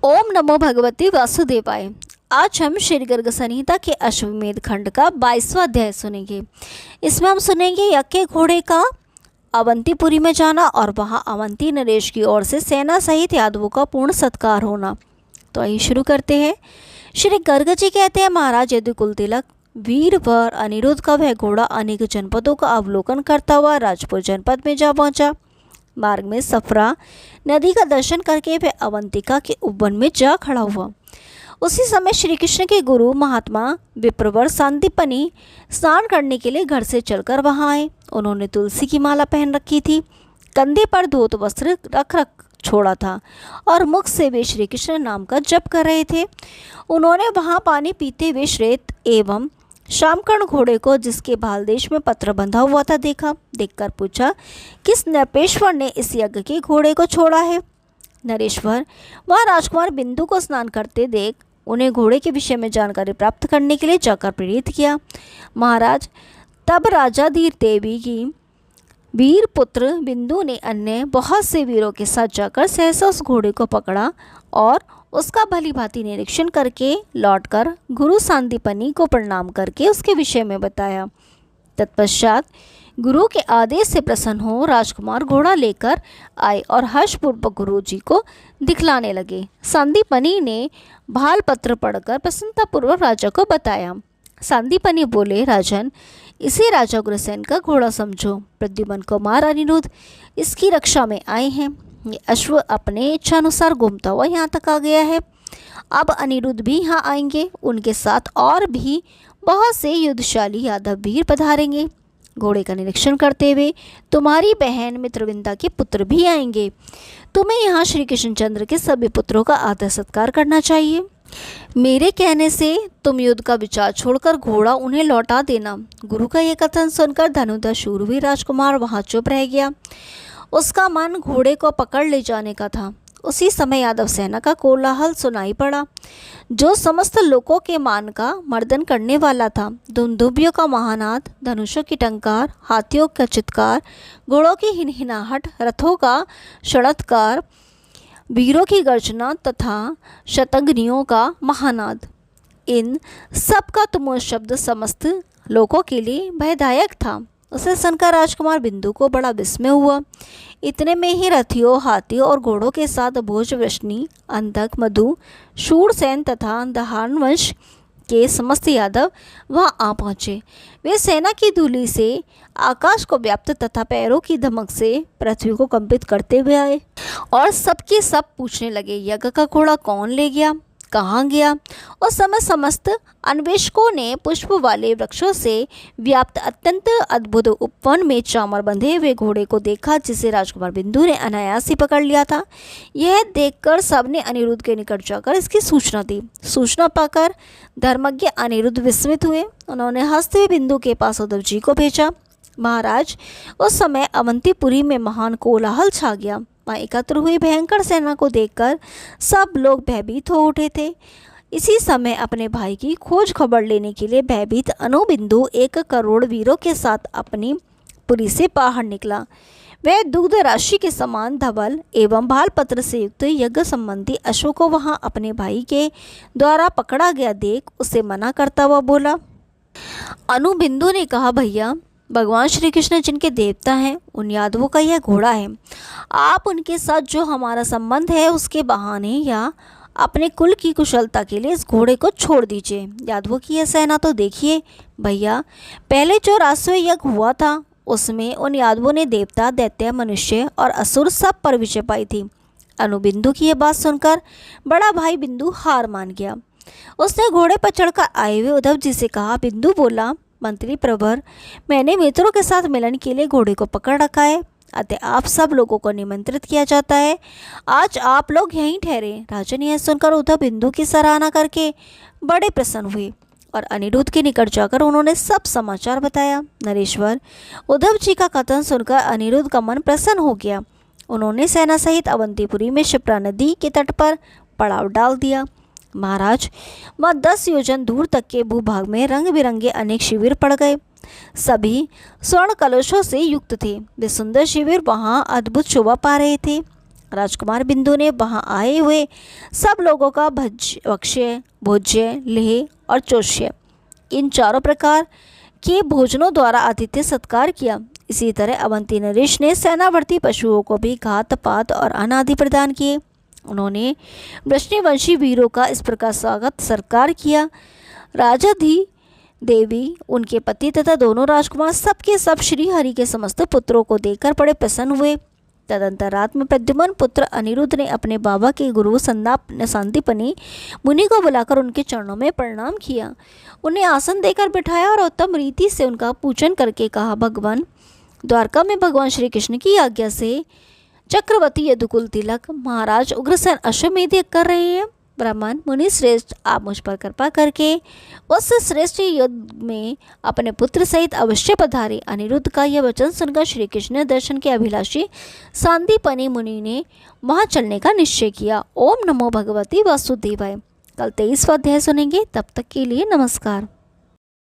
ओम नमो भगवते वासुदेवाय। आज हम श्री गर्ग संहिता के अश्वमेध खंड का 22वां अध्याय सुनेंगे। इसमें हम सुनेंगे यज्ञ के घोड़े का अवंतीपुरी में जाना और वहां अवंती नरेश की ओर से सेना सहित यादवों का पूर्ण सत्कार होना। तो आइए शुरू करते हैं। श्री गर्ग जी कहते हैं, महाराज यदुकुल तिलक वीरवर अनिरुद्ध का वह घोड़ा अनेक जनपदों का अवलोकन करता हुआ राजपुर जनपद में जा पहुंचा। मार्ग में सफरा नदी का दर्शन करके वह अवंतिका के उपवन में जा खड़ा हुआ। उसी समय श्री कृष्ण के गुरु महात्मा विप्रवर सांदीपनि स्नान करने के लिए घर से चलकर वहां आए। उन्होंने तुलसी की माला पहन रखी थी, कंधे पर धोत वस्त्र रख छोड़ा था और मुख से वे श्री कृष्ण नाम का जप कर रहे थे। उन्होंने वहां पानी पीते हुए श्वेत एवं शामकर्ण घोड़े को, जिसके भालदेश में पत्र बंधा हुआ था, देखा। देखकर पूछा, किस नृपेश्वर ने इस यज्ञ के घोड़े को छोड़ा है? नरेश्वर वह राजकुमार बिंदु को स्नान करते देख उन्हें घोड़े के विषय में जानकारी प्राप्त करने के लिए जाकर प्रेरित किया। महाराज, तब राजा धीर देवी की वीर पुत्र बिंदु ने अन्य बहुत से वीरों के साथ जाकर सहसा उस घोड़े को पकड़ा और उसका भली भांति निरीक्षण करके लौटकर गुरु सांदीपनि को प्रणाम करके उसके विषय में बताया। तत्पश्चात गुरु के आदेश से प्रसन्न हो राजकुमार घोड़ा लेकर आए और हर्षपूर्वक गुरु जी को दिखलाने लगे। सांदीपनि ने भाल पत्र पढ़कर प्रसन्नतापूर्वक राजा को बताया। सांदीपनि बोले, राजन, इसे राजा उग्रसेन का घोड़ा समझो। प्रद्युम्न कुमार अनिरुद्ध इसकी रक्षा में आए हैं। ये अश्व अपने इच्छानुसार घूमता हुआ यहाँ तक आ गया है। अब अनिरुद्ध भी यहाँ आएंगे। उनके साथ और भी बहुत से युद्धशाली यादव वीर पधारेंगे। घोड़े का निरीक्षण करते हुए तुम्हारी बहन मित्रविंदा के पुत्र भी आएंगे। तुम्हें यहाँ श्री कृष्णचंद्र के सभी पुत्रों का आदर सत्कार करना चाहिए। मेरे कहने से तुम युद्ध का विचार छोड़कर घोड़ा उन्हें लौटा देना। गुरु का यह कथन सुनकर धनुधर शूरवीर राजकुमार वहां चुप रह गया। उसका मन घोड़े को पकड़ ले जाने का था। उसी समय यादव सेना का कोलाहल सुनाई पड़ा, जो समस्त लोगों के मान का मर्दन करने वाला था। दुंदुभियों का महानाद, धनुषों की टंकार, हाथियों का चित्कार, घोड़ों की हिनहिनाहट, रथों का षड़त्कार, वीरों की गर्जना तथा शतघ्नियों का महानाद, इन सब का तुम शब्द समस्त लोगों के लिए भयदायक था। उसे सुनकर राजकुमार बिंदु को बड़ा विस्मय हुआ। इतने में ही रथियों, हाथियों और घोड़ों के साथ भोजवृष्णि, अंधक, मधु, शूरसेन तथा दहानवंश के समस्त यादव वहां आ पहुँचे। वे सेना की धूलि से आकाश को व्याप्त तथा पैरों की धमक से पृथ्वी को कंपित करते हुए आए और सबके सब पूछने लगे, यज्ञ का घोड़ा कौन ले गया, कहाँ गया? उस समय समस्त अन्वेषकों ने पुष्प वाले वृक्षों से व्याप्त अत्यंत अद्भुत उपवन में चामर बंधे हुए घोड़े को देखा, जिसे राजकुमार बिंदु ने अनायास ही पकड़ लिया था। यह देखकर सबने अनिरुद्ध के निकट जाकर इसकी सूचना दी। सूचना पाकर धर्मज्ञ अनिरुद्ध विस्मित हुए। उन्होंने हंसते हुए बिंदु के पास उद्धव जी को भेजा। महाराज, उस समय अवंतीपुरी में महान कोलाहल छा गया। वहाँ एकत्र हुई भयंकर सेना को देखकर सब लोग भयभीत हो उठे थे। इसी समय अपने भाई की खोज खबर लेने के लिए भयभीत अनुबिंदु 1 करोड़ वीरों के साथ अपनी पुरी से बाहर निकला। वह दुग्ध राशि के समान धवल एवं भाल पत्र से युक्त यज्ञ संबंधी अश्व को वहां अपने भाई के द्वारा पकड़ा गया देख उसे मना करता हुआ बोला। अनुबिंदु ने कहा, भैया, भगवान श्री कृष्ण जिनके देवता हैं उन यादवों का यह घोड़ा है। आप उनके साथ जो हमारा संबंध है उसके बहाने या अपने कुल की कुशलता के लिए इस घोड़े को छोड़ दीजिए। यादवों की यह सेना तो देखिए भैया, पहले जो राष्ट्रीय यज्ञ हुआ था उसमें उन यादवों ने देवता, दैत्य, मनुष्य और असुर सब पर विजय पाई थी। अनुबिंदु की यह बात सुनकर बड़ा भाई बिंदु हार मान गया। उसने घोड़े पर चढ़कर आए हुए उद्धव जी से कहा। बिंदु बोला, मंत्री प्रवर, मैंने मित्रों के साथ मिलन के लिए घोड़े को पकड़ रखा है, अतः आप सब लोगों को निमंत्रित किया जाता है। आज आप लोग यहीं ठहरे। राजन यह सुनकर उद्धव बिंदु की सराहना करके बड़े प्रसन्न हुए और अनिरुद्ध के निकट जाकर उन्होंने सब समाचार बताया। नरेश्वर, उद्धव जी का कथन सुनकर अनिरुद्ध का मन प्रसन्न हो गया। उन्होंने सेना सहित अवंतीपुरी में क्षिप्रा नदी के तट पर पड़ाव डाल दिया। महाराज, वह 10 योजन दूर तक के भूभाग में रंग बिरंगे अनेक शिविर पड़ गए। सभी स्वर्ण कलशों से युक्त थे। वे सुंदर शिविर वहां अद्भुत शोभा पा रहे थे। राजकुमार बिंदु ने वहां आए हुए सब लोगों का भक्ष्य, भोज्य, लेह और चोष्य, इन चारों प्रकार के भोजनों द्वारा आतिथ्य सत्कार किया। इसी तरह अवंती नरेश ने सेनावर्ती पशुओं को भी घात पात और अन्न आदि प्रदान किए। उन्होंने वृष्णिवंशी वीरों का इस प्रकार स्वागत सत्कार किया। राजा देवी, उनके पति तथा दोनों राजकुमार सबके सब श्री हरि के समस्त पुत्रों को देखकर बड़े प्रसन्न हुए। तदंतर रात में प्रद्युम्न पुत्र अनिरुद्ध ने अपने बाबा के गुरु सांदीपनि मुनि को बुलाकर उनके चरणों में प्रणाम किया। उन्हें आसन देकर बिठाया और उत्तम रीति से उनका पूजन करके कहा, भगवान, द्वारका में भगवान श्री कृष्ण की आज्ञा से चक्रवर्ती यदुकुल तिलक महाराज उग्रसेन अश्वमेध यज्ञ कर रहे हैं। ब्राह्मण मुनि श्रेष्ठ, आप मुझ पर कृपा करके उस श्रेष्ठ युद्ध में अपने पुत्र सहित अवश्य पधारे। अनिरुद्ध का यह वचन सुनकर श्री कृष्ण दर्शन के अभिलाषी सांदीपनि मुनि ने वहां चलने का निश्चय किया। ओम नमो भगवती वासुदेवाय। कल 23वां अध्याय सुनेंगे, तब तक के लिए नमस्कार।